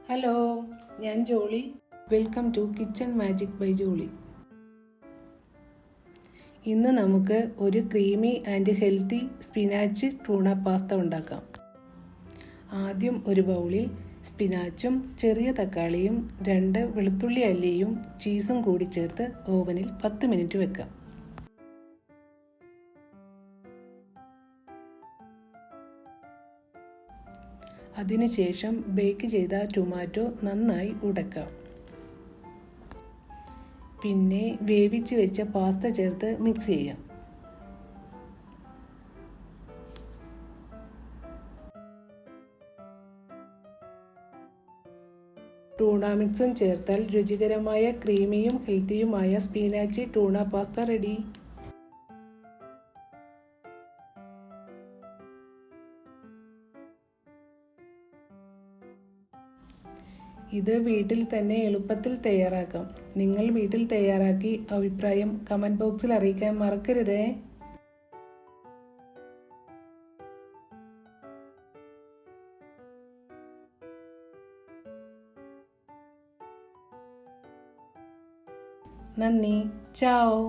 Hello, ഞാൻ Jolly. Welcome to Kitchen Magic by Jolly. ഇന്ന് നമുക്ക് ഒരു creamy and healthy spinach tuna pasta ഉണ്ടാക്കാം. ആദ്യം ഒരു ബൗളിൽ സ്പിനാച്ചും ചെറിയ തക്കാളിയും 2 വെളുത്തുള്ളി അല്ലിയും ചീസും കൂടി ചേർത്ത് ഓവനിൽ 10 മിനിറ്റ് വെക്കാം. അതിനുശേഷം ബേക്ക് ചെയ്ത ടൊമാറ്റോ നന്നായി ഉടക്കാം. പിന്നെ വേവിച്ച് വെച്ച പാസ്ത ചേർത്ത് മിക്സ് ചെയ്യാം. ടൂണ മിക്സും ചേർത്താൽ രുചികരമായ ക്രീമിയും ഹെൽത്തിയുമായ സ്പിനാച്ച് ടൂണ പാസ്ത റെഡി. ഇത് വീട്ടിൽ തന്നെ എളുപ്പത്തിൽ തയ്യാറാക്കാം. നിങ്ങൾ വീട്ടിൽ തയ്യാറാക്കി അഭിപ്രായം കമൻറ്റ് ബോക്സിൽ അറിയിക്കാൻ മറക്കരുതേ. നന്ദി. ചാओ.